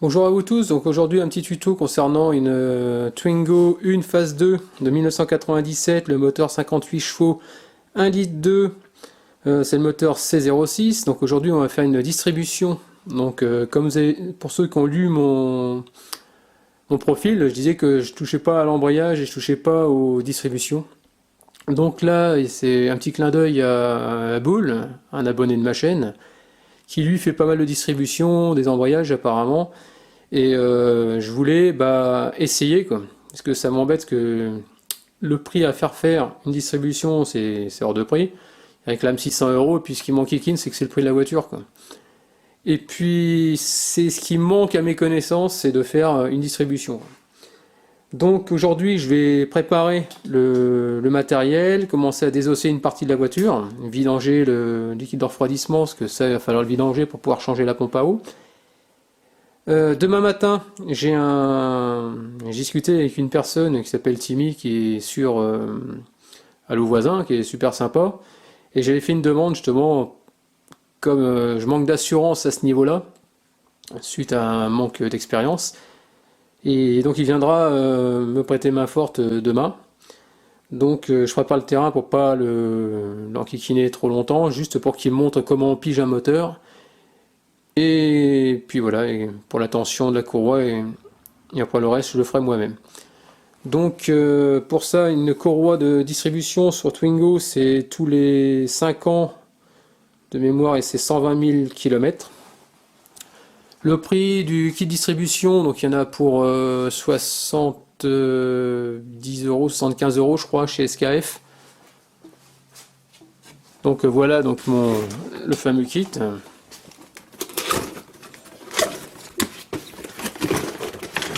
Bonjour à vous tous, donc aujourd'hui un petit tuto concernant une Twingo 1 phase 2 de 1997, le moteur 58 chevaux 1 litre 2, c'est le moteur C06. Donc aujourd'hui on va faire une distribution. Donc pour ceux qui ont lu mon profil, je disais que je touchais pas à l'embrayage et je touchais pas aux distributions. Donc là c'est un petit clin d'œil à Boule, un abonné de ma chaîne, qui lui fait pas mal de distributions, des embrayages apparemment. Et je voulais essayer quoi. Parce que ça m'embête que le prix à faire une distribution, c'est hors de prix. Il réclame 600 euros, et puis ce qui m'enquiquine, c'est que c'est le prix de la voiture, quoi. Et puis, c'est ce qui manque à mes connaissances, c'est de faire une distribution. Donc aujourd'hui, je vais préparer le matériel, commencer à désosser une partie de la voiture, vidanger le liquide de refroidissement, parce que ça, il va falloir le vidanger pour pouvoir changer la pompe à eau. Demain matin, j'ai discuté avec une personne qui s'appelle Timmy, qui est sur Allo Voisin, qui est super sympa. Et j'avais fait une demande justement, comme je manque d'assurance à ce niveau-là, suite à un manque d'expérience. Et donc il viendra me prêter main forte demain. Donc je prépare le terrain pour pas l'enquiquiner trop longtemps, juste pour qu'il me montre comment on pige un moteur. Et puis voilà, et pour la tension de la courroie, et après le reste, je le ferai moi-même. Donc pour ça, une courroie de distribution sur Twingo, c'est tous les 5 ans de mémoire et c'est 120 000 km. Le prix du kit distribution, donc il y en a pour 70 euros, 75 euros je crois chez SKF. Donc voilà donc le fameux kit.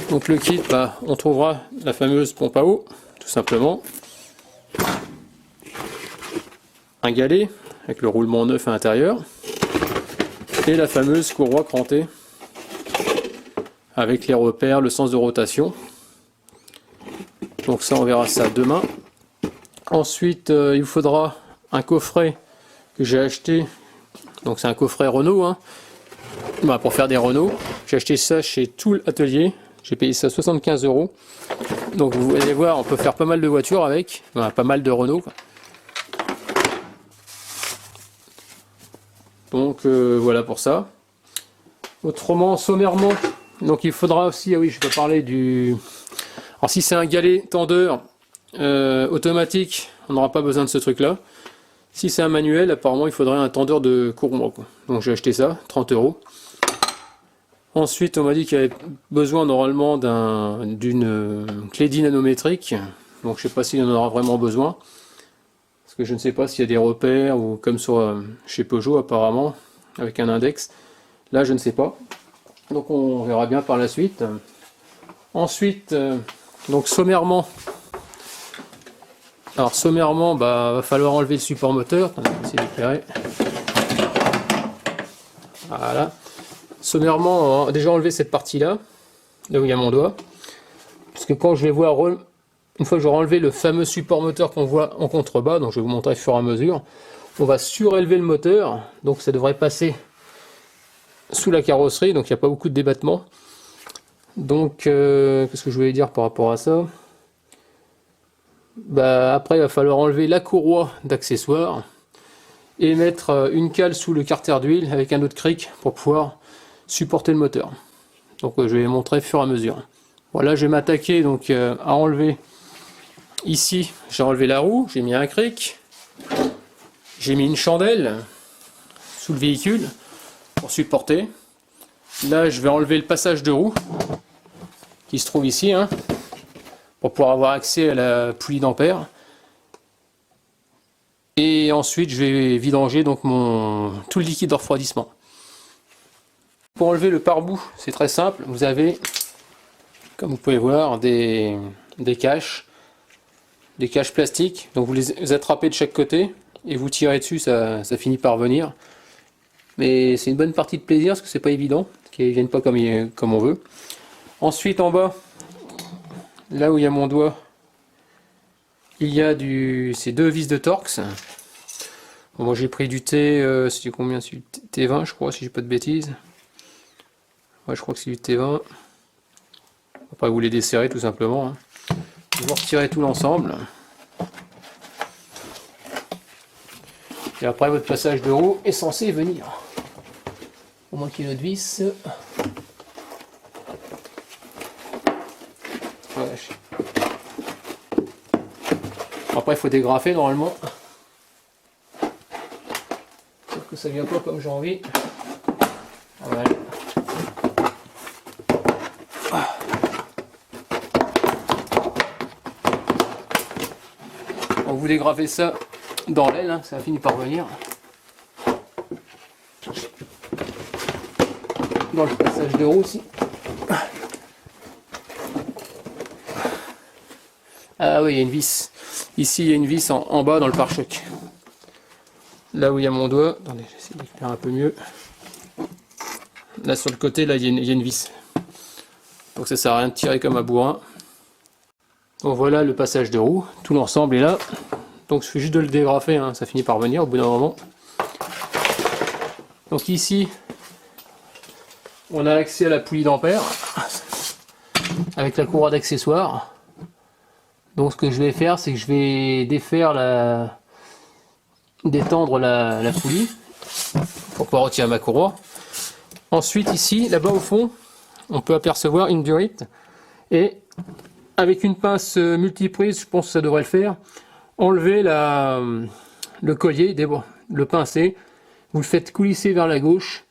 Donc le kit, on trouvera la fameuse pompe à eau, tout simplement. Un galet, avec le roulement neuf à l'intérieur. Et la fameuse courroie crantée, avec les repères, le sens de rotation. Donc ça, on verra ça demain. Ensuite, il vous faudra un coffret que j'ai acheté. Donc c'est un coffret Renault, hein. Pour faire des Renault. J'ai acheté ça chez Tool Atelier. J'ai payé ça 75 euros. Donc vous allez voir, on peut faire pas mal de voitures avec, pas mal de Renault. Donc voilà pour ça. Autrement, sommairement, donc il faudra aussi, ah oui, je peux parler du... Alors si c'est un galet tendeur automatique, on n'aura pas besoin de ce truc-là. Si c'est un manuel, apparemment il faudrait un tendeur de courroie, quoi. Donc j'ai acheté ça, 30 euros. Ensuite, on m'a dit qu'il y avait besoin normalement d'une clé dynamométrique. Donc je ne sais pas s'il en aura vraiment besoin. Parce que je ne sais pas s'il y a des repères, ou comme chez Peugeot apparemment, avec un index. Là, je ne sais pas. Donc on verra bien par la suite. Ensuite, donc sommairement, va falloir enlever le support moteur. Voilà. Sommairement, on va déjà enlever cette partie-là, là où il y a mon doigt. Parce que quand je vais voir, une fois que j'aurai enlevé le fameux support moteur qu'on voit en contrebas, donc je vais vous montrer au fur et à mesure, on va surélever le moteur, donc ça devrait passer sous la carrosserie, donc il n'y a pas beaucoup de débattement. Donc, qu'est-ce que je voulais dire par rapport à ça? Après, il va falloir enlever la courroie d'accessoires et mettre une cale sous le carter d'huile avec un autre cric pour pouvoir supporter le moteur. Donc je vais montrer au fur et à mesure. Voilà, je vais m'attaquer donc à enlever ici. J'ai enlevé la roue, j'ai mis un cric, j'ai mis une chandelle sous le véhicule pour supporter. Là, je vais enlever le passage de roue qui se trouve ici, hein, pour pouvoir avoir accès à la poulie d'ampère. Et ensuite, je vais vidanger donc tout le liquide de refroidissement. Pour enlever le pare-boue, c'est très simple. Vous avez, comme vous pouvez voir, des caches plastiques. Donc vous les attrapez de chaque côté et vous tirez dessus, ça finit par venir. Mais c'est une bonne partie de plaisir parce que c'est pas évident, qu'ils ne viennent pas comme on veut. Ensuite, en bas, là où il y a mon doigt, il y a ces deux vis de Torx. Bon, moi j'ai pris du T, c'est combien, T20 je crois, si j'ai pas de bêtises. Ouais, je crois que c'est du T20. Après vous les desserrez tout simplement. Hein. Vous retirez tout l'ensemble. Et après votre passage de roue est censé venir. Au moins qu'il y ait notre vis. Voilà. Après il faut dégrafer normalement. Sauf que ça vient pas comme j'ai envie. Voilà. Donc vous dégrafez ça dans l'aile, hein, ça finit par venir. Dans le passage de roue aussi. Ah oui, il y a une vis. Ici, il y a une vis en bas dans le pare-choc. Là où il y a mon doigt. Attendez, j'essaie d'éclairer un peu mieux. Là sur le côté, là il y a une vis. Donc ça sert à rien de tirer comme un bourrin. Donc voilà le passage de roue. Tout l'ensemble est là. Donc il suffit juste de le dégrafer, hein, ça finit par venir au bout d'un moment. Donc ici, on a accès à la poulie d'ampère avec la courroie d'accessoires. Donc ce que je vais faire, c'est que je vais détendre la poulie pour pouvoir retirer ma courroie. Ensuite ici, là-bas au fond, on peut apercevoir une durite et avec une pince multiprise, je pense que ça devrait le faire, enlever le collier, le pincer, vous le faites coulisser vers la gauche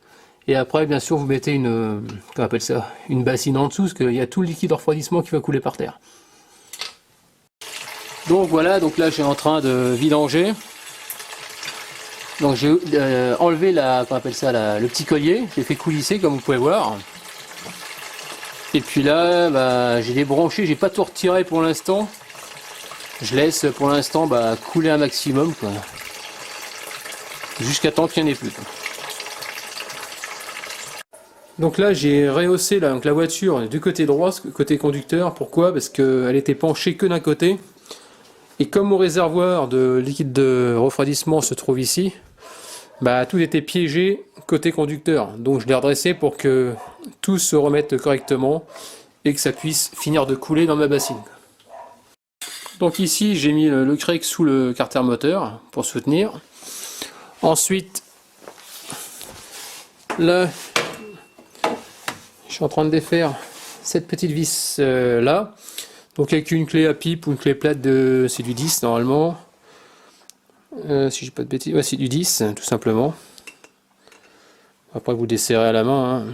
et après bien sûr vous mettez comment on appelle ça, une bassine en dessous parce qu'il y a tout le liquide de refroidissement qui va couler par terre. Donc voilà, donc là j'ai en train de vidanger. Donc j'ai enlevé comment on appelle ça, le petit collier, j'ai fait coulisser comme vous pouvez voir. Et puis là, bah, j'ai débranché, j'ai pas tout retiré pour l'instant. Je laisse pour l'instant couler un maximum, jusqu'à temps qu'il n'y en ait plus. Donc là j'ai rehaussé la voiture du côté droit, côté conducteur. Pourquoi? Parce qu'elle était penchée que d'un côté. Et comme mon réservoir de liquide de refroidissement se trouve ici, tout était piégé côté conducteur. Donc je l'ai redressé pour que tout se remette correctement et que ça puisse finir de couler dans ma bassine. Donc ici j'ai mis le crack sous le carter moteur pour soutenir. Ensuite, là, je suis en train de défaire cette petite vis là. Donc avec une clé à pipe ou une clé plate c'est du 10 normalement. Si j'ai pas de bêtises, ouais, c'est du 10 tout simplement. Après vous desserrez à la main. Hein.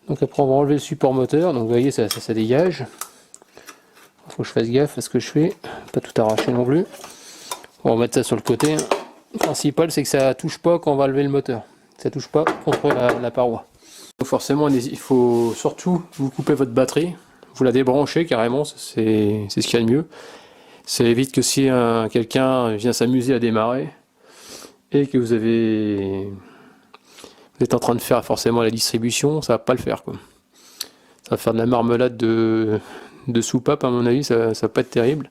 Donc après on va enlever le support moteur. Donc vous voyez ça dégage. Il faut que je fasse gaffe à ce que je fais, pas tout arracher non plus. On va mettre ça sur le côté. Le principal c'est que ça touche pas quand on va lever le moteur. Ça touche pas contre la paroi. Donc forcément il faut surtout vous couper votre batterie. Vous la débranchez carrément, c'est ce qu'il y a de mieux. Ça évite que si quelqu'un vient s'amuser à démarrer et que vous êtes en train de faire forcément la distribution, ça va pas le faire, quoi. Ça va faire de la marmelade de soupape à mon avis, ça va pas être terrible.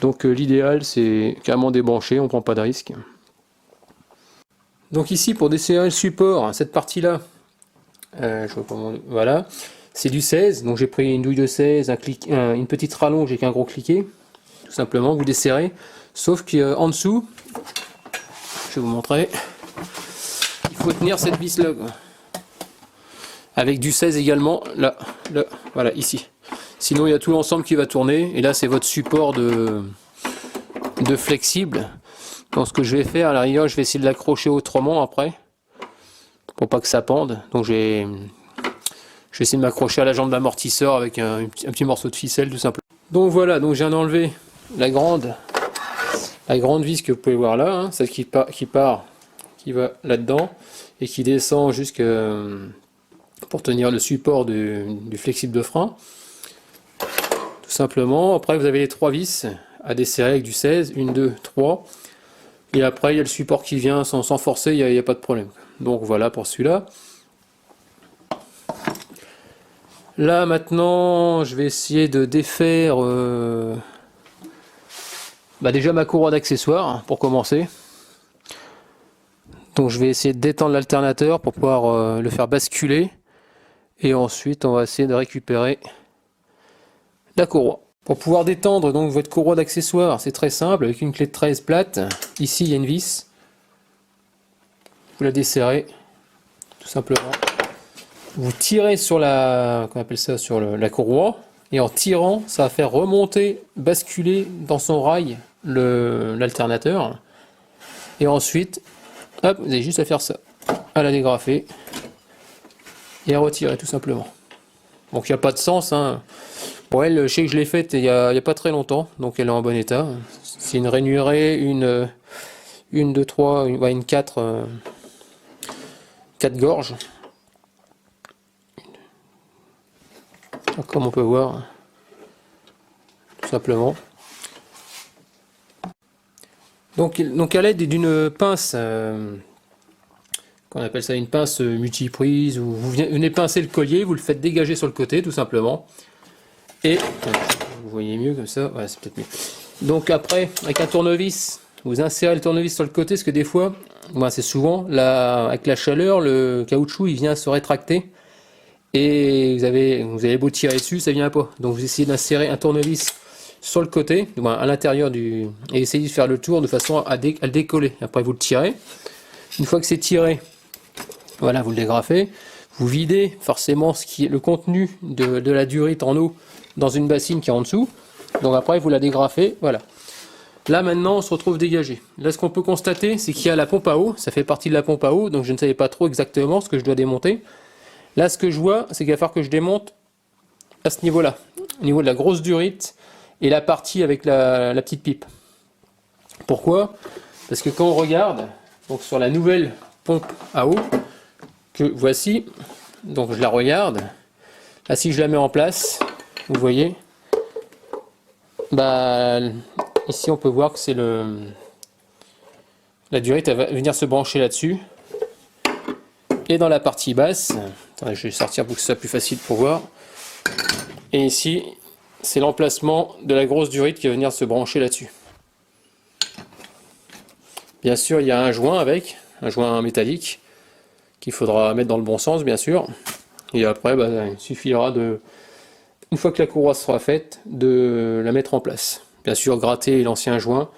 Donc l'idéal c'est carrément débrancher, on prend pas de risque. Donc ici pour desserrer le support, cette partie là, voilà, c'est du 16, donc j'ai pris une douille de 16, une petite rallonge avec un gros cliquet, tout simplement, vous desserrez, sauf qu'en dessous, je vais vous montrer, il faut tenir cette vis là, avec du 16 également, là, voilà, ici. Sinon il y a tout l'ensemble qui va tourner, et là c'est votre support de flexible. Donc ce que je vais faire, à la rigueur, je vais essayer de l'accrocher autrement après, pour pas que ça pende. Donc je vais essayer de m'accrocher à la jambe d'amortisseur avec un petit morceau de ficelle tout simplement. Donc voilà, donc je viens d'enlever la grande vis que vous pouvez voir là, hein, celle qui va là-dedans et qui descend jusqu'à pour tenir le support du flexible de frein. Tout simplement. Après vous avez les 3 vis à desserrer avec du 16, 1, 2, 3. Et après il y a le support qui vient sans forcer, il n'y a pas de problème. Donc voilà pour celui-là. Là maintenant je vais essayer de défaire déjà ma courroie d'accessoires pour commencer. Donc je vais essayer de détendre l'alternateur pour pouvoir le faire basculer. Et ensuite on va essayer de récupérer la courroie. Pour pouvoir détendre donc votre courroie d'accessoires, c'est très simple, avec une clé de 13 plate. Ici il y a une vis. Vous la desserrez, tout simplement. Vous tirez sur la, qu'on appelle ça, sur la courroie. Et en tirant, ça va faire remonter, basculer dans son rail l'alternateur. Et ensuite, hop, vous avez juste à faire ça, à la dégrafer et à retirer tout simplement. Donc il n'y a pas de sens, hein. Bon, elle, je sais que je l'ai faite il y a pas très longtemps, donc elle est en bon état. C'est une rainurée, une 2, 3, une 4 gorges. Comme on peut voir, tout simplement. Donc à l'aide d'une pince, qu'on appelle ça une pince multiprise, où vous venez pincer le collier, vous le faites dégager sur le côté, tout simplement. Et vous voyez mieux comme ça, ouais, c'est peut-être mieux. Donc après, avec un tournevis, vous insérez le tournevis sur le côté, parce que des fois, moi c'est souvent, avec la chaleur, le caoutchouc il vient se rétracter. Et vous avez beau tirer dessus, ça vient pas. Donc vous essayez d'insérer un tournevis sur le côté, à l'intérieur et essayez de faire le tour de façon à le décoller. Après vous le tirez. Une fois que c'est tiré, voilà, vous le dégrafez. Vous videz forcément le contenu de la durite en eau dans une bassine qui est en dessous. Donc après vous la dégrafez, voilà. Là maintenant on se retrouve dégagé. Là ce qu'on peut constater, c'est qu'il y a la pompe à eau, ça fait partie de la pompe à eau, donc je ne savais pas trop exactement ce que je dois démonter. Là, ce que je vois, c'est qu'il va falloir que je démonte à ce niveau-là, au niveau de la grosse durite et la partie avec la petite pipe. Pourquoi? Parce que quand on regarde, donc sur la nouvelle pompe à eau, que voici, donc je la regarde, là si je la mets en place, vous voyez, bah ici on peut voir que c'est la durite, elle va venir se brancher là-dessus. Et dans la partie basse, attendez, je vais sortir pour que ce soit plus facile pour voir. Et ici, c'est l'emplacement de la grosse durite qui va venir se brancher là-dessus. Bien sûr, il y a un joint métallique, qu'il faudra mettre dans le bon sens, bien sûr. Et après, il suffira une fois que la courroie sera faite, de la mettre en place. Bien sûr, gratter l'ancien joint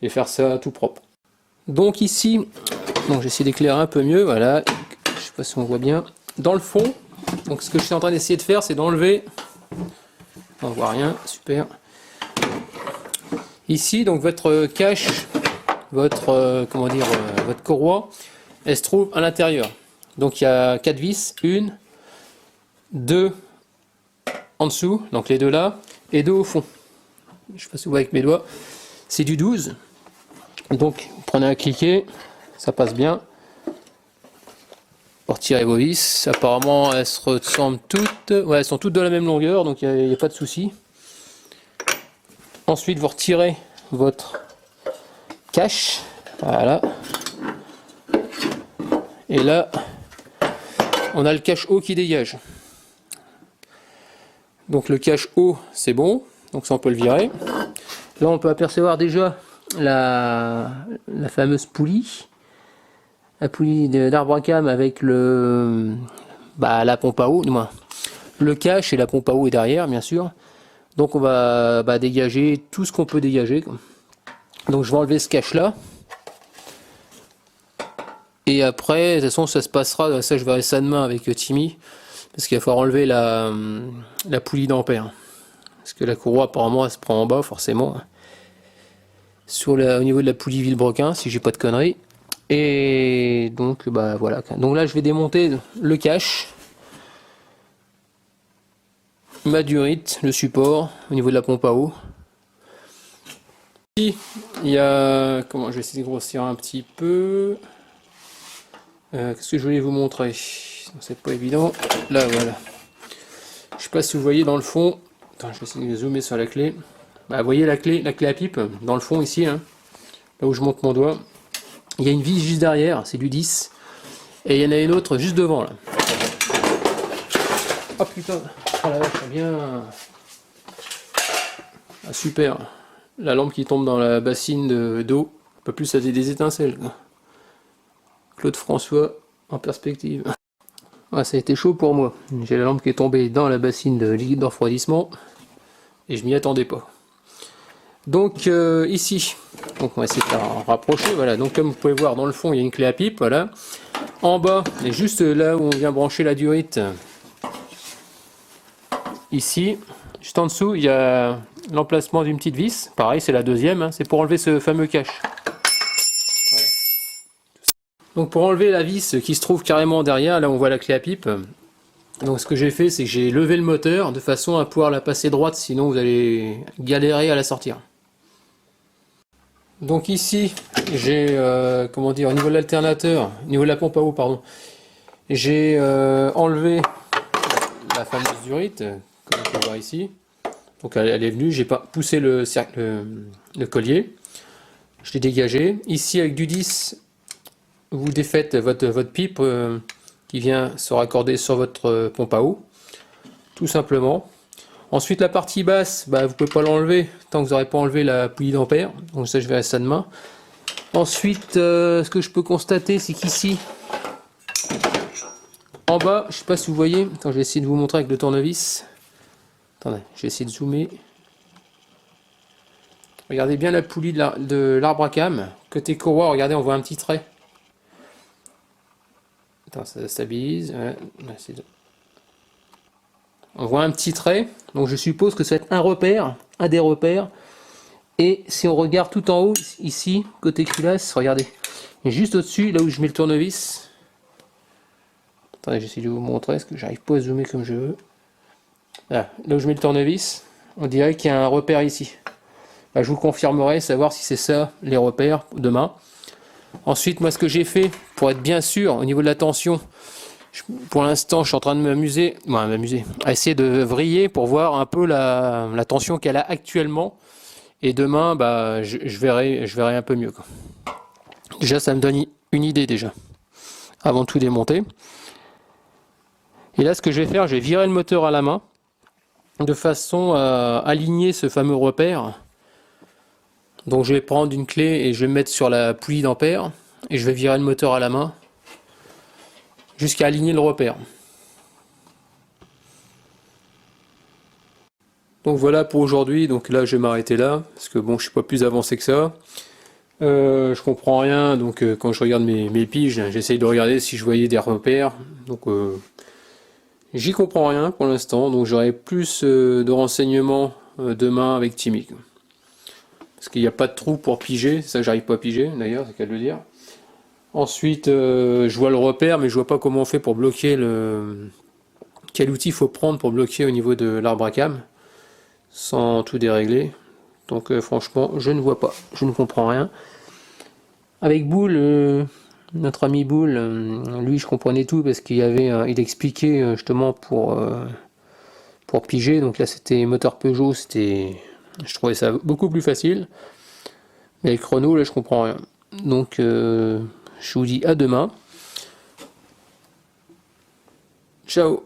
et faire ça tout propre. Donc ici, j'essaie d'éclairer un peu mieux, voilà. Je sais pas si on voit bien. Dans le fond, donc ce que je suis en train d'essayer de faire, c'est d'enlever. On voit rien, super. Ici, donc votre cache, votre courroie, elle se trouve à l'intérieur. Donc il y a 4 vis, 1, 2 en dessous, donc les deux là, et 2 au fond. Je sais pas si vous voyez avec mes doigts. C'est du 12. Donc vous prenez un cliquet, ça passe bien. Pour tirer vos vis, apparemment elles se ressemblent toutes, ouais, elles sont toutes de la même longueur, donc il n'y a pas de souci. Ensuite vous retirez votre cache, voilà. Et là, on a le cache haut qui dégage. Donc le cache haut, c'est bon, donc ça on peut le virer. Là on peut apercevoir déjà la fameuse poulie. La poulie d'arbre à cam avec la pompe à eau, du moins le cache et la pompe à eau est derrière, bien sûr. Donc on va dégager tout ce qu'on peut dégager. Donc je vais enlever ce cache là. Et après, de toute façon, ça se passera, ça je verrai ça demain avec Timmy, parce qu'il va falloir enlever la poulie d'ampère. Parce que la courroie, apparemment, elle se prend en bas, forcément. Au niveau de la poulie Villebrequin, si j'ai pas de conneries. Et donc voilà. Donc là je vais démonter le cache, ma durite, le support au niveau de la pompe à eau. Ici il y a, je vais essayer de grossir un petit peu. Qu'est-ce que je voulais vous montrer? C'est pas évident. Là voilà. Je sais pas si vous voyez dans le fond. Attends, je vais essayer de zoomer sur la clé. Vous voyez la clé à pipe dans le fond ici, hein, là où je monte mon doigt. Il y a une vis juste derrière, c'est du 10. Et il y en a une autre juste devant là. Oh putain, oh la vache, bien. Ah, super. la lampe qui tombe dans la bassine d'eau. Pas plus ça faisait des étincelles, quoi. Claude François en perspective. Ah, ça a été chaud pour moi. J'ai la lampe qui est tombée dans la bassine de liquide de refroidissement et je m'y attendais pas. Donc ici, donc on va essayer de la rapprocher. Voilà, donc comme vous pouvez voir dans le fond, il y a une clé à pipe. Voilà. En bas, et juste là où on vient brancher la durite, ici, juste en dessous, il y a l'emplacement d'une petite vis. Pareil, c'est la deuxième. Hein, c'est pour enlever ce fameux cache. Voilà. Donc pour enlever la vis qui se trouve carrément derrière, là on voit la clé à pipe. Donc ce que j'ai fait, c'est que j'ai levé le moteur de façon à pouvoir la passer droite, sinon vous allez galérer à la sortir. Donc ici, j'ai, comment dire, au niveau de l'alternateur, au niveau de la pompe à eau, pardon, j'ai enlevé la fameuse durite, comme on peut voir ici. Donc elle est venue, j'ai pas poussé le collier, je l'ai dégagé. Ici avec du 10, vous défaites votre pipe qui vient se raccorder sur votre pompe à eau, tout simplement. Ensuite la partie basse, bah, vous pouvez pas l'enlever tant que vous n'aurez pas enlevé la poulie d'ampère, donc ça je verrai ça demain. Ensuite ce que je peux constater, c'est qu'ici en bas, je sais pas si vous voyez, attends, je vais essayer de vous montrer avec le tournevis. Attendez, je vais essayer de zoomer. Regardez bien la poulie de l'arbre à cam. Côté courroie, regardez, on voit un petit trait. Attends, ça stabilise. Ouais, on voit un petit trait. Donc je suppose que ça va être un repère, un des repères. Et si on regarde tout en haut, ici, côté culasse, regardez. Et juste au-dessus, là où je mets le tournevis. Attendez, j'essaie de vous montrer, parce que j'arrive pas à zoomer comme je veux. Là où je mets le tournevis, on dirait qu'il y a un repère ici. Bah, je vous confirmerai, savoir si c'est ça les repères demain. Ensuite, moi ce que j'ai fait, pour être bien sûr au niveau de la tension, pour l'instant je suis en train de m'amuser, à essayer de vriller pour voir un peu la tension qu'elle a actuellement. Et demain, bah, je verrai un peu mieux, quoi. Déjà ça me donne une idée déjà, avant de tout démonter. Et là ce que je vais faire, je vais virer le moteur à la main, de façon à aligner ce fameux repère. Donc je vais prendre une clé et je vais me mettre sur la poulie d'ampère et je vais virer le moteur à la main jusqu'à aligner le repère. Donc voilà pour aujourd'hui, donc là je vais m'arrêter là parce que bon, je suis pas plus avancé que ça. Je comprends rien, donc quand je regarde mes piges, j'essaye de regarder si je voyais des repères. Donc j'y comprends rien pour l'instant, donc j'aurai plus de renseignements demain avec Timmy. Parce qu'il n'y a pas de trou pour piger, ça j'arrive pas à piger d'ailleurs, c'est qu'à le dire. Ensuite, je vois le repère, mais je vois pas comment on fait pour bloquer quel outil il faut prendre pour bloquer au niveau de l'arbre à cam, sans tout dérégler. Donc franchement, je ne vois pas, je ne comprends rien. Avec Boule, notre ami Boule, lui je comprenais tout parce qu'il il expliquait justement pour piger. Donc là c'était moteur Peugeot, je trouvais ça beaucoup plus facile. Mais avec Renault, là je comprends rien. Donc je vous dis à demain. Ciao.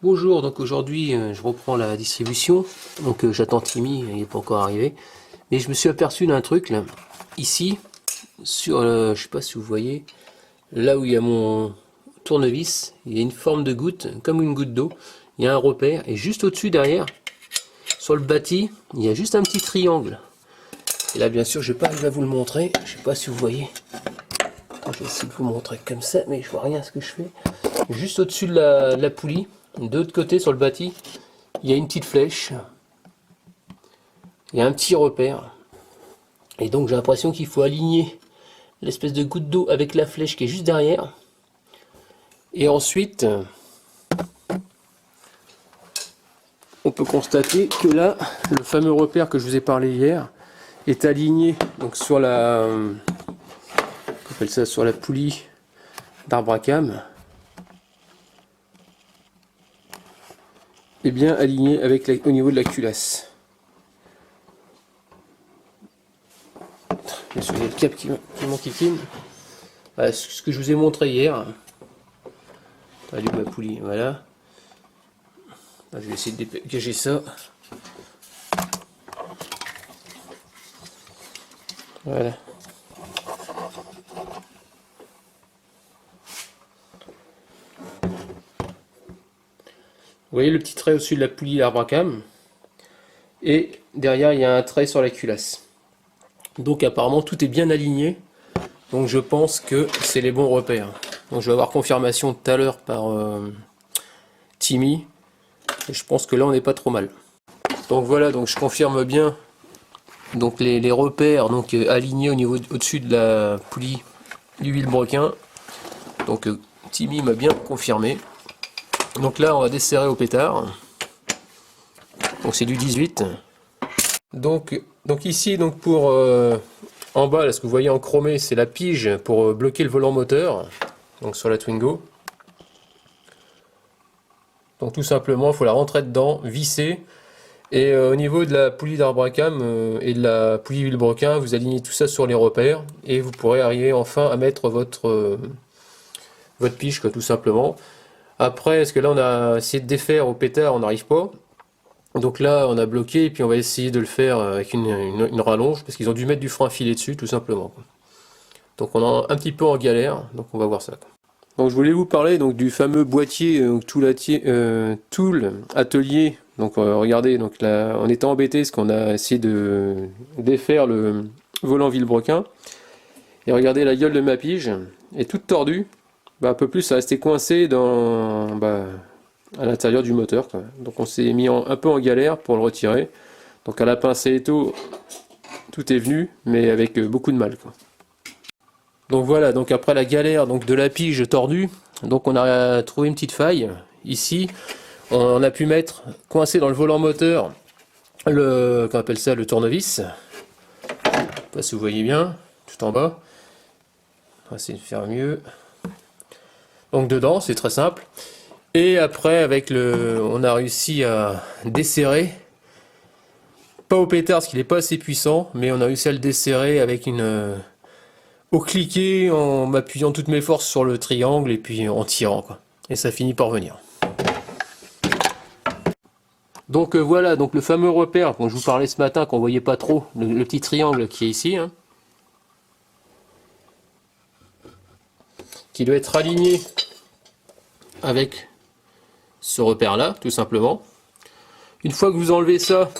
Bonjour, donc aujourd'hui je reprends la distribution. Donc j'attends Timmy, il n'est pas encore arrivé. Mais je me suis aperçu d'un truc là. Ici, sur je sais pas si vous voyez, là où il y a mon tournevis, il y a une forme de goutte, comme une goutte d'eau. Il y a un repère, et juste au-dessus derrière, sur le bâti, il y a juste un petit triangle. Et là bien sûr je vais pas arriver à vous le montrer, je sais pas si vous voyez. Je vais essayer de vous montrer comme ça, mais je vois rien à ce que je fais. Juste au-dessus de la poulie, de l'autre côté sur le bâti, il y a une petite flèche. Il y a un petit repère. Et donc j'ai l'impression qu'il faut aligner l'espèce de goutte d'eau avec la flèche qui est juste derrière. Et ensuite, on peut constater que là, le fameux repère que je vous ai parlé hier est aligné donc sur on appelle ça sur la poulie d'arbre à cam, et bien aligné avec au niveau de la culasse. Bien sûr, il y a le câble qui m'enquiquine. Voilà, ce que je vous ai montré hier. Allez, ma poulie, voilà. Je vais essayer de dégager ça. Voilà. Vous voyez le petit trait au-dessus de la poulie d'arbre à cam. Et derrière, il y a un trait sur la culasse. Donc apparemment, tout est bien aligné. Donc je pense que c'est les bons repères. Donc je vais avoir confirmation tout à l'heure par Timmy. Et je pense que là, on n'est pas trop mal. Donc voilà, donc je confirme bien donc les repères donc alignés au-dessus de la poulie du vilebrequin. Donc Timmy m'a bien confirmé. Donc là, on va desserrer au pétard. Donc c'est du 18. Donc ici, donc pour en bas, là, ce que vous voyez en chromé, c'est la pige pour bloquer le volant moteur. Donc sur la Twingo. Donc tout simplement, il faut la rentrer dedans, visser. Et au niveau de la poulie d'arbre à cam et de la poulie vilebrequin, vous alignez tout ça sur les repères. Et vous pourrez arriver enfin à mettre votre pige, quoi, tout simplement. Après, parce que là on a essayé de défaire au pétard, on n'arrive pas. Donc là on a bloqué et puis on va essayer de le faire avec une rallonge parce qu'ils ont dû mettre du frein filé dessus tout simplement. Donc on est un petit peu en galère, donc on va voir ça. Donc je voulais vous parler donc du fameux boîtier Tool Atelier. Donc regardez, donc là on était embêté parce qu'on a essayé de défaire le volant vilebrequin. Et regardez la gueule de ma pige est toute tordue. Bah, un peu plus ça restait coincé à l'intérieur du moteur, quoi. Donc on s'est mis un peu en galère pour le retirer. Donc à la pince et tout est venu, mais avec beaucoup de mal, quoi. Donc voilà, donc après la galère donc de la pige tordue, donc on a trouvé une petite faille. Ici, on a pu mettre coincé dans le volant moteur qu'on appelle ça le tournevis. Je sais pas si vous voyez bien, tout en bas. On va essayer de faire mieux. Donc dedans, c'est très simple. Et après, on a réussi à desserrer. Pas au pétard, parce qu'il n'est pas assez puissant, mais on a réussi à le desserrer avec au cliquet, en m'appuyant toutes mes forces sur le triangle et puis en tirant, quoi. Et ça finit par venir. Donc voilà, donc le fameux repère dont je vous parlais ce matin, qu'on voyait pas trop, le petit triangle qui est ici, hein, qui doit être aligné avec ce repère là, tout simplement. Une fois que vous enlevez ça,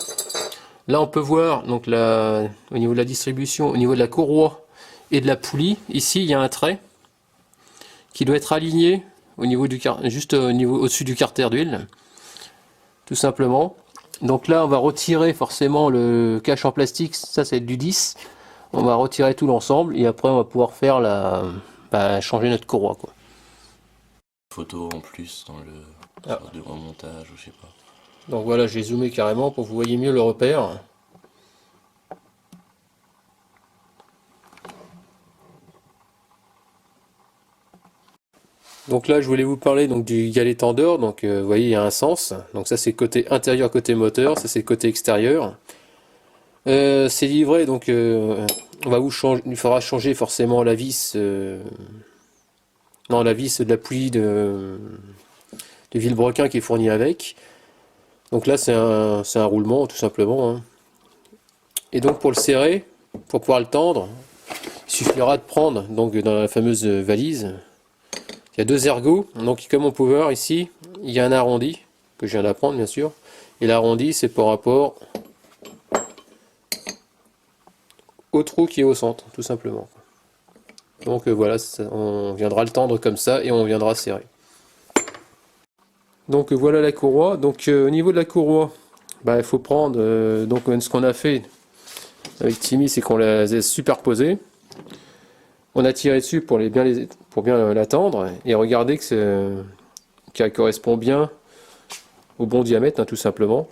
là on peut voir donc au niveau de la distribution, au niveau de la courroie et de la poulie, ici il y a un trait qui doit être aligné au niveau juste au-dessus du carter d'huile, tout simplement. Donc là on va retirer forcément le cache en plastique, ça c'est du 10. On va retirer tout l'ensemble et après on va pouvoir faire changer notre courroie, quoi. Photo en plus dans le sorte de remontage ou je sais pas. Donc voilà, j'ai zoomé carrément pour que vous voyez mieux le repère. Donc là, je voulais vous parler donc du galet tendeur. Donc vous voyez, il y a un sens. Donc ça c'est côté intérieur, côté moteur. Ça c'est côté extérieur. C'est livré, donc il faudra changer forcément la vis. Non, la vis de la poulie de vilebrequin qui est fournie avec. Donc là c'est un roulement tout simplement, hein. Et donc pour le serrer, pour pouvoir le tendre, il suffira de prendre donc dans la fameuse valise. Il y a deux ergots, donc comme on peut voir ici, il y a un arrondi, que je viens d'apprendre bien sûr, et l'arrondi c'est par rapport au trou qui est au centre, tout simplement. Donc voilà, on viendra le tendre comme ça et on viendra serrer. Donc voilà la courroie. Donc au niveau de la courroie, il faut prendre ce qu'on a fait avec Timmy, c'est qu'on les a superposées. On a tiré dessus pour bien la tendre et regarder qu'elle correspond bien au bon diamètre, hein, tout simplement.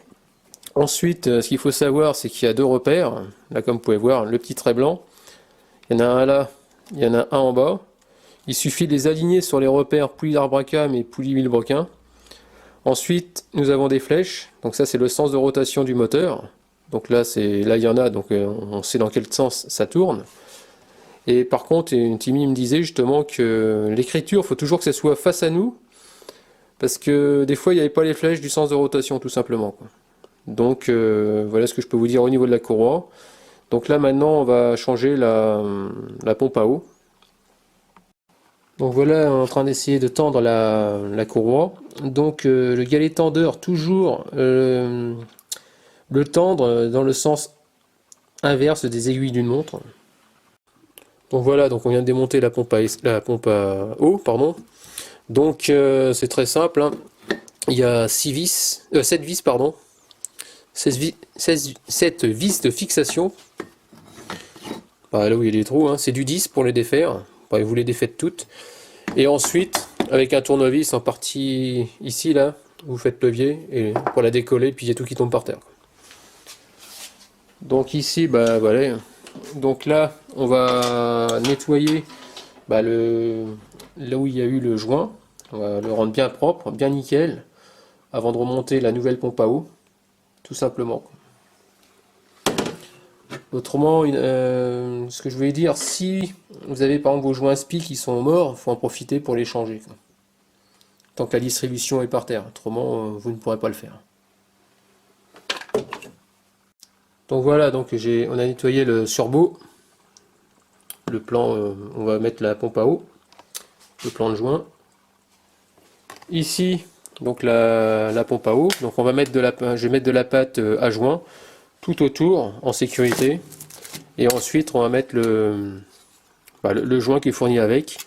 Ensuite, ce qu'il faut savoir, c'est qu'il y a deux repères. Là, comme vous pouvez voir, le petit trait blanc. Il y en a un là, il y en a un en bas. Il suffit de les aligner sur les repères poulie d'arbre à cam et poulie vilebrequin. Ensuite, nous avons des flèches. Donc ça, c'est le sens de rotation du moteur. Donc là, il y en a, donc on sait dans quel sens ça tourne. Et par contre, Timmy me disait justement que l'écriture, il faut toujours que ça soit face à nous, parce que des fois, il n'y avait pas les flèches du sens de rotation, tout simplement, quoi. Donc voilà ce que je peux vous dire au niveau de la courroie. Donc là maintenant on va changer la pompe à eau. Donc voilà, on est en train d'essayer de tendre la courroie. Donc le galet tendeur, toujours le tendre dans le sens inverse des aiguilles d'une montre. Donc voilà, donc on vient de démonter la pompe à eau, pardon. Donc c'est très simple, hein. Il y a 7 vis, pardon. 7 vis de fixation. Bah, là où il y a des trous, hein. C'est du 10 pour les défaire. Bah, vous les défaites toutes. Et ensuite, avec un tournevis en partie ici, là, vous faites levier et pour la décoller, puis il y a tout qui tombe par terre. Donc ici, bah voilà. Donc là, on va nettoyer bah, là où il y a eu le joint. On va le rendre bien propre, bien nickel, avant de remonter la nouvelle pompe à eau, tout simplement. Autrement, ce que je voulais dire, si vous avez par exemple vos joints SPI qui sont morts, il faut en profiter pour les changer, quoi. Tant que la distribution est par terre, autrement vous ne pourrez pas le faire. Donc voilà, donc on a nettoyé le surbo, le plan, on va mettre la pompe à eau, le plan de joint. Ici, donc la pompe à eau, donc on va mettre je vais mettre de la pâte à joint tout autour en sécurité, et ensuite on va mettre le joint qui est fourni avec.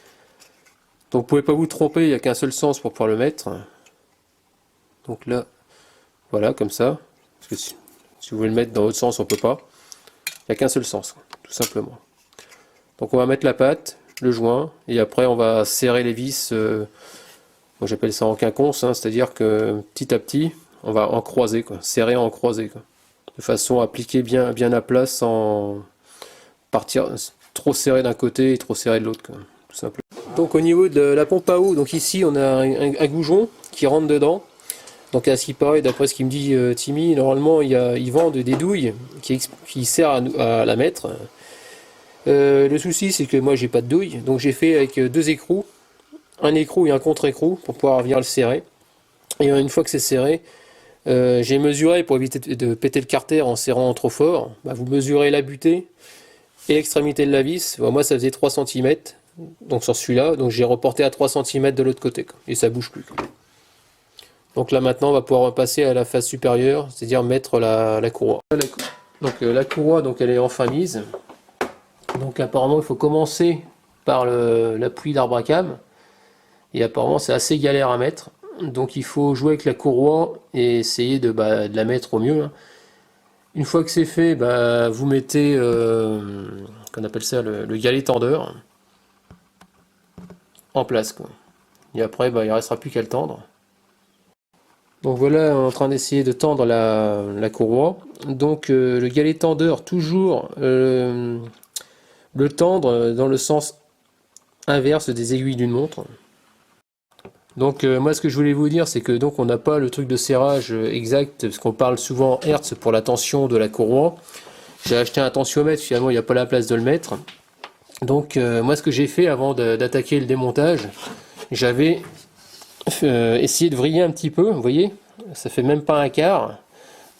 Donc vous pouvez pas vous tromper, il n'y a qu'un seul sens pour pouvoir le mettre. Donc là, voilà, comme ça. Parce que si vous voulez le mettre dans l'autre sens, on peut pas. Il n'y a qu'un seul sens, tout simplement. Donc on va mettre la pâte, le joint, et après on va serrer les vis. Moi j'appelle ça en quinconce, hein, c'est-à-dire que petit à petit, on va en croiser, quoi, serrer en croiser, quoi, de façon à appliquer bien à plat sans partir trop serré d'un côté et trop serré de l'autre, quoi, tout simplement. Donc au niveau de la pompe à eau, donc ici on a un goujon qui rentre dedans. Donc à ce qui paraît, d'après ce qu'il me dit Timmy, normalement ils vendent des douilles qui servent à la mettre. Le souci c'est que moi j'ai pas de douille, donc j'ai fait avec deux écrous, un écrou et un contre-écrou pour pouvoir venir le serrer. Et une fois que c'est serré, j'ai mesuré pour éviter de péter le carter en serrant trop fort. Bah, vous mesurez la butée et l'extrémité de la vis. Bah, moi ça faisait 3 cm, donc sur celui-là, donc j'ai reporté à 3 cm de l'autre côté, quoi, et ça bouge plus, quoi. Donc là maintenant on va pouvoir passer à la phase supérieure, c'est-à-dire mettre la courroie. Donc la courroie, donc elle est enfin mise. Donc apparemment il faut commencer par l'appui d'arbre à cam. Et apparemment c'est assez galère à mettre. Donc il faut jouer avec la courroie et essayer de la mettre au mieux, hein. Une fois que c'est fait, vous mettez, qu'on appelle ça le galet tendeur en place, quoi. Et après il ne restera plus qu'à le tendre. Donc voilà, on est en train d'essayer de tendre la courroie. Donc le galet tendeur, toujours le tendre dans le sens inverse des aiguilles d'une montre. Donc moi ce que je voulais vous dire, c'est que donc on n'a pas le truc de serrage exact, parce qu'on parle souvent en hertz pour la tension de la courroie. J'ai acheté un tensiomètre, finalement il n'y a pas la place de le mettre. Donc moi ce que j'ai fait avant d'attaquer le démontage, j'avais essayé de vriller un petit peu, vous voyez, ça fait même pas un quart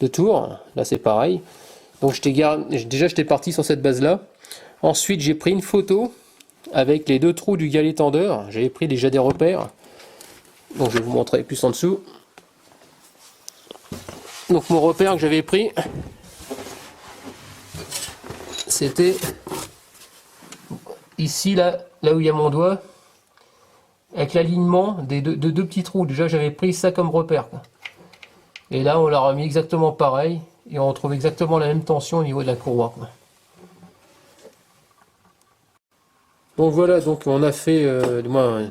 de tour, là c'est pareil. Donc déjà j'étais parti sur cette base là. Ensuite j'ai pris une photo avec les deux trous du galet tendeur, j'avais pris déjà des repères. Donc je vais vous montrer plus en dessous. Donc mon repère que j'avais pris, c'était ici, là où il y a mon doigt, avec l'alignement de deux petits trous. Déjà j'avais pris ça comme repère, quoi. Et là on l'a remis exactement pareil, et on retrouve exactement la même tension au niveau de la courroie, quoi. Donc voilà, donc on a fait,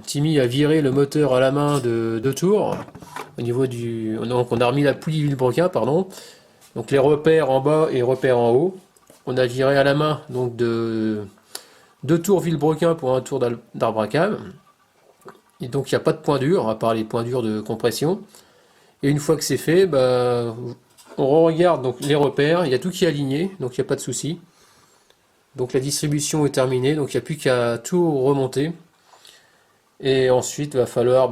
Timmy a viré le moteur à la main de 2 tours. Au niveau donc on a remis la poulie vilebrequin, pardon. Donc les repères en bas et repères en haut. On a viré à la main donc de 2 tours vilebrequin pour un tour d'arbre à cam. Et donc il n'y a pas de point dur, à part les points durs de compression. Et une fois que c'est fait, on regarde donc les repères, il y a tout qui est aligné, donc il n'y a pas de souci. Donc la distribution est terminée, donc il n'y a plus qu'à tout remonter. Et ensuite, il va falloir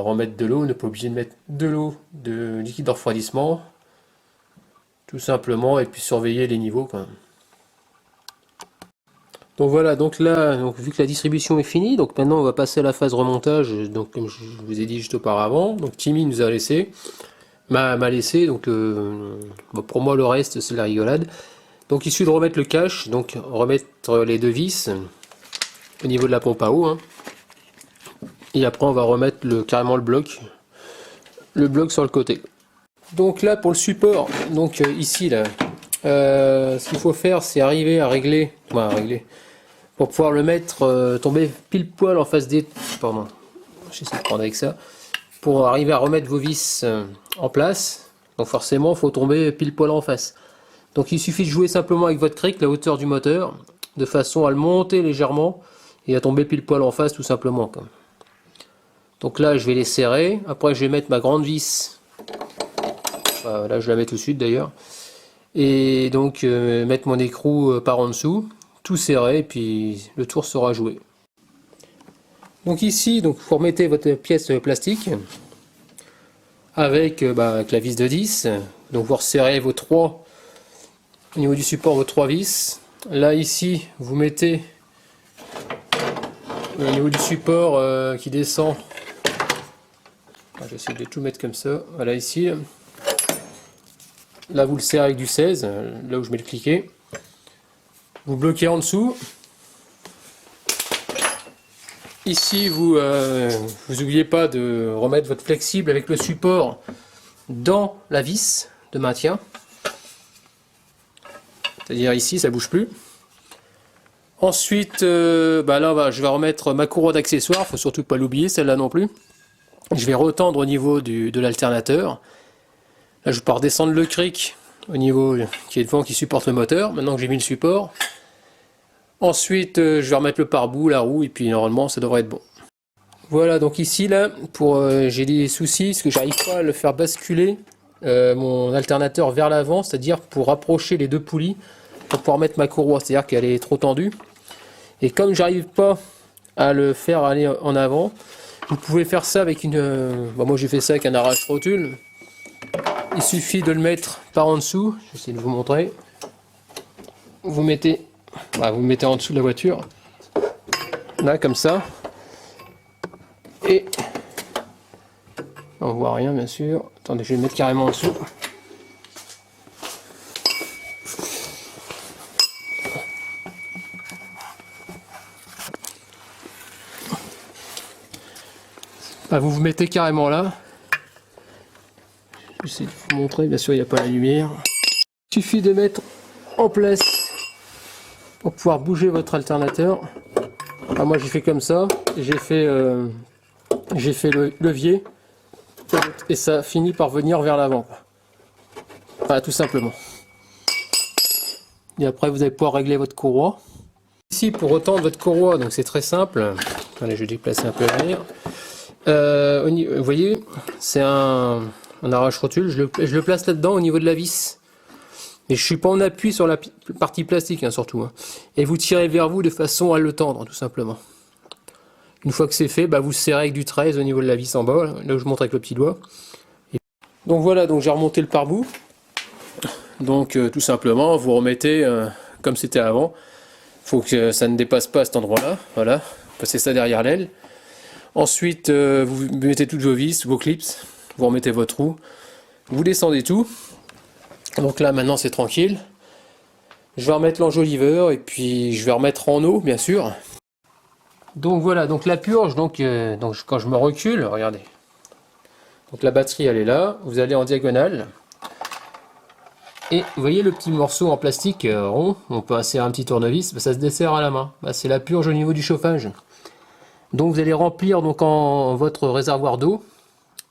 remettre de l'eau. On n'est pas obligé de mettre de l'eau, de liquide de refroidissement, tout simplement, et puis surveiller les niveaux, quoi. Donc voilà, donc là, donc, vu que la distribution est finie, donc maintenant on va passer à la phase remontage, donc comme je vous ai dit juste auparavant, donc Timmy nous a laissé, m'a laissé, donc bon, pour moi le reste c'est de la rigolade. Donc il suffit de remettre le cache, donc remettre les deux vis au niveau de la pompe à eau, hein. Et après on va remettre carrément le bloc sur le côté. Donc là pour le support, donc ici là, ce qu'il faut faire c'est arriver à régler, pour pouvoir le mettre tomber pile poil en face des... Pardon, j'essaie de prendre avec ça. Pour arriver à remettre vos vis en place, donc forcément il faut tomber pile poil en face. Donc il suffit de jouer simplement avec votre cric la hauteur du moteur, de façon à le monter légèrement et à tomber pile poil en face tout simplement. Donc là je vais les serrer, après je vais mettre ma grande vis, là je la mets tout de suite d'ailleurs, et donc mettre mon écrou par en dessous, tout serré, et puis le tour sera joué. Donc ici, donc, vous remettez votre pièce plastique avec, avec la vis de 10, donc vous resserrez vos 3, au niveau du support vos 3 vis. Là ici, vous mettez au niveau du support qui descend, j'essaie de tout mettre comme ça, voilà ici. Là vous le serrez avec du 16, là où je mets le cliquet. Vous bloquez en dessous. Ici vous n'oubliez pas de remettre votre flexible avec le support dans la vis de maintien. C'est-à-dire ici ça bouge plus. Ensuite là je vais remettre ma courroie d'accessoires, faut surtout pas l'oublier celle-là non plus. Je vais retendre au niveau de l'alternateur. Là je pars descendre le cric au niveau qui est devant, qui supporte le moteur, maintenant que j'ai mis le support. Ensuite je vais remettre le pare-boue, la roue, et puis normalement ça devrait être bon. Voilà, donc ici là, j'ai des soucis parce que j'arrive pas à le faire basculer mon alternateur vers l'avant, c'est-à-dire pour rapprocher les deux poulies pour pouvoir mettre ma courroie, c'est-à-dire qu'elle est trop tendue. Et comme j'arrive pas à le faire aller en avant, vous pouvez faire ça avec moi j'ai fait ça avec un arrache-rotule. Il suffit de le mettre par en dessous, je vais essayer de vous montrer. Vous mettez le mettez en dessous de la voiture, là comme ça, et on voit rien bien sûr. Attendez, je vais le mettre carrément en dessous. Vous vous mettez carrément là. Je vais essayer de vous montrer, bien sûr il n'y a pas la lumière. Il suffit de mettre en place pour pouvoir bouger votre alternateur. Moi j'ai fait comme ça, j'ai fait le levier et ça finit par venir vers l'avant. Voilà, tout simplement. Et après vous allez pouvoir régler votre courroie. Ici pour retendre votre courroie, donc c'est très simple. Allez, je vais déplacer un peu à venir. Vous voyez, c'est un arrache-rotule, je le place là-dedans au niveau de la vis. Et je suis pas en appui sur la partie plastique, hein, surtout. Hein. Et vous tirez vers vous de façon à le tendre, tout simplement. Une fois que c'est fait, vous serrez avec du 13 au niveau de la vis en bas, là où je montre avec le petit doigt. Donc voilà, donc j'ai remonté le pare-boue. Donc tout simplement, vous remettez comme c'était avant. Il faut que ça ne dépasse pas à cet endroit-là. Voilà, passez ça derrière l'aile. Ensuite, vous mettez toutes vos vis, vos clips, vous remettez votre roue, vous descendez tout. Donc là maintenant c'est tranquille. Je vais remettre l'enjoliveur et puis je vais remettre en eau bien sûr. Donc voilà, donc la purge, donc quand je me recule, regardez. Donc la batterie elle est là, vous allez en diagonale. Et vous voyez le petit morceau en plastique rond, on peut insérer un petit tournevis, ça se desserre à la main. C'est la purge au niveau du chauffage. Donc vous allez remplir donc en votre réservoir d'eau,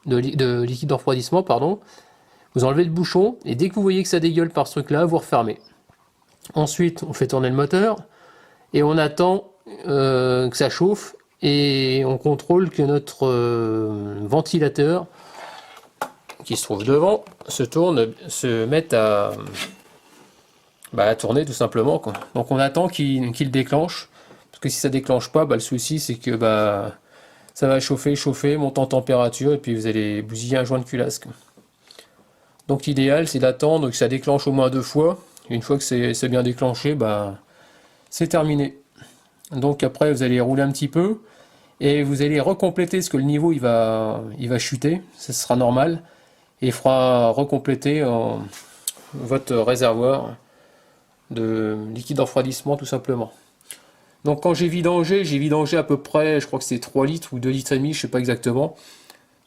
de liquide de refroidissement, pardon. Vous enlevez le bouchon et dès que vous voyez que ça dégueule par ce truc là, vous refermez. Ensuite on fait tourner le moteur et on attend que ça chauffe et on contrôle que notre ventilateur qui se trouve devant se mette à tourner tout simplement, quoi. Donc on attend qu'il déclenche, parce que si ça déclenche pas, le souci c'est que ça va chauffer, monter en température et puis vous allez bousiller un joint de culasse, quoi. Donc l'idéal c'est d'attendre que ça déclenche au moins 2 fois. Une fois que c'est bien déclenché, c'est terminé. Donc après vous allez rouler un petit peu et vous allez recompléter parce que le niveau il va chuter, ce sera normal, et il fera recompléter votre réservoir de liquide de refroidissement tout simplement. Donc quand j'ai vidangé à peu près, je crois que c'est 3 litres ou 2 litres et demi, je sais pas exactement.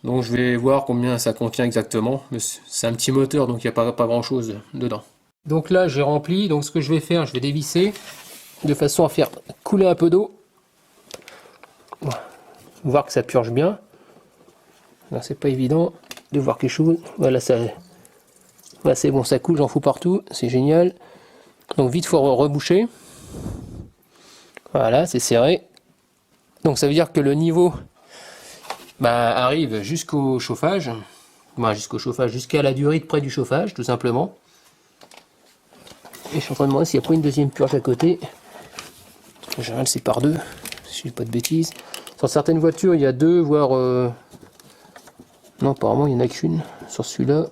Donc je vais voir combien ça contient exactement. C'est un petit moteur, donc il n'y a pas grand chose dedans. Donc là j'ai rempli, donc ce que je vais faire, je vais dévisser de façon à faire couler un peu d'eau. Voir que ça purge bien. Là c'est pas évident de voir quelque chose. Voilà, ça, là c'est bon, ça coule, j'en fous partout, c'est génial. Donc vite faut reboucher. Voilà, c'est serré. Donc ça veut dire que le niveau arrive jusqu'au chauffage. Jusqu'à la durite près du chauffage, tout simplement. Et je suis en train de demander s'il n'y a pas une deuxième purge à côté. En général, c'est par deux, si je dis pas de bêtises. Sur certaines voitures, il y a deux, voire... Non, apparemment, il n'y en a qu'une. Sur celui-là,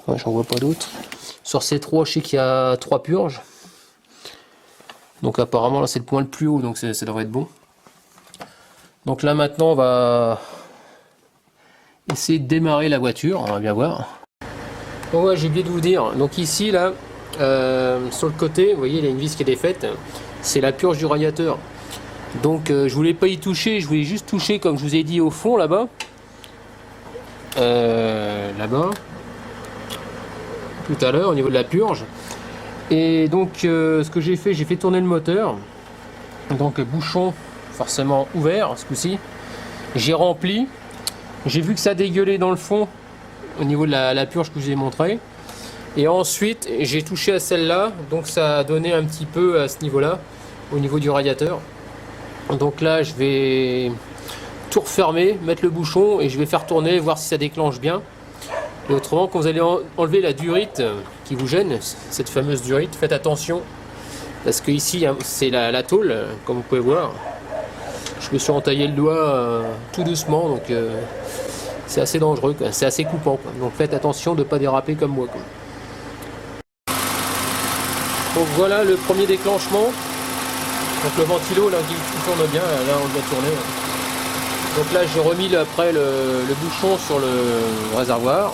ouais, j'en vois pas d'autres. Sur ces trois, je sais qu'il y a 3 purges. Donc apparemment, là, c'est le point le plus haut, donc ça devrait être bon. Donc là, maintenant, on va essayer de démarrer la voiture. On va bien voir. Bon, ouais, j'ai oublié de vous dire. Donc ici, là, sur le côté, vous voyez, il y a une vis qui est défaite. C'est la purge du radiateur. Donc je voulais pas y toucher, je voulais juste toucher, comme je vous ai dit, au fond là-bas. Là-bas. Tout à l'heure, au niveau de la purge. Et donc ce que j'ai fait tourner le moteur. Donc bouchon forcément ouvert ce coup-ci. J'ai rempli. J'ai vu que ça dégueulait dans le fond au niveau de la purge que je vous ai montré. Et ensuite j'ai touché à celle-là. Donc ça a donné un petit peu à ce niveau-là, au niveau du radiateur. Donc là je vais tout refermer, mettre le bouchon et je vais faire tourner, voir si ça déclenche bien. Et autrement, quand vous allez enlever la durite qui vous gêne, cette fameuse durite, faites attention. Parce que ici, c'est la tôle, comme vous pouvez voir. Je me suis entaillé le doigt tout doucement, donc c'est assez dangereux, c'est assez coupant, quoi. Donc faites attention de ne pas déraper comme moi, quoi. Donc voilà le premier déclenchement. Donc le ventilo, là, qui tourne bien, là on doit tourner. Donc là j'ai remis après le bouchon sur le réservoir.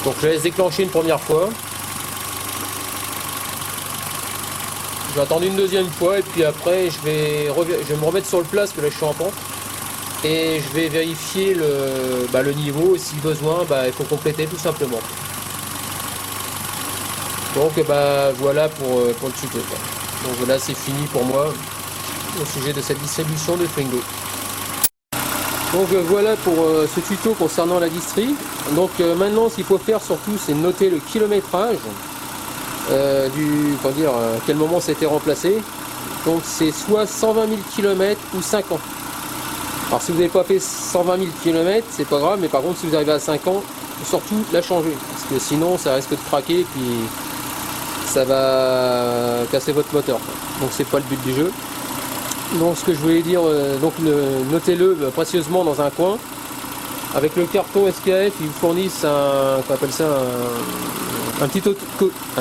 Donc je laisse déclencher une première fois. Je vais attendre une deuxième fois et puis après je vais me remettre sur le plat parce que là je suis en pente. Et je vais vérifier le niveau et si besoin il faut compléter tout simplement. Donc voilà pour le tuto, quoi. Donc voilà, c'est fini pour moi au sujet de cette distribution de Twingo. Donc voilà pour ce tuto concernant la distri. Donc maintenant ce qu'il faut faire surtout c'est noter le kilométrage à quel moment ça a été remplacé. Donc c'est soit 120 000 km ou 5 ans. Alors si vous n'avez pas fait 120 000 km c'est pas grave, mais par contre si vous arrivez à 5 ans, surtout la changer. Parce que sinon ça risque de craquer et puis ça va casser votre moteur, quoi. Donc c'est pas le but du jeu. Donc ce que je voulais dire, notez-le précieusement dans un coin. Avec le carton SKF, ils vous fournissent un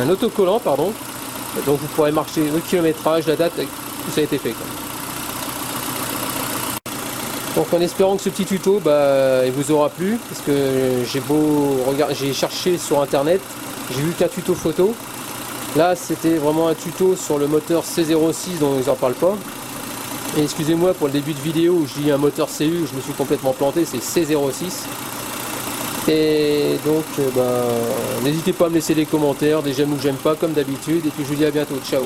autocollant, pardon. Donc vous pourrez marquer le kilométrage, la date, tout ça a été fait, quoi. Donc en espérant que ce petit tuto il vous aura plu, parce que j'ai cherché sur internet, j'ai vu qu'un tuto photo. Là c'était vraiment un tuto sur le moteur C06 dont ils en parlent pas. Et excusez-moi pour le début de vidéo où je dis un moteur CU, je me suis complètement planté, c'est C06. Et donc n'hésitez pas à me laisser des commentaires, des j'aime ou j'aime pas comme d'habitude, et puis je vous dis à bientôt, ciao.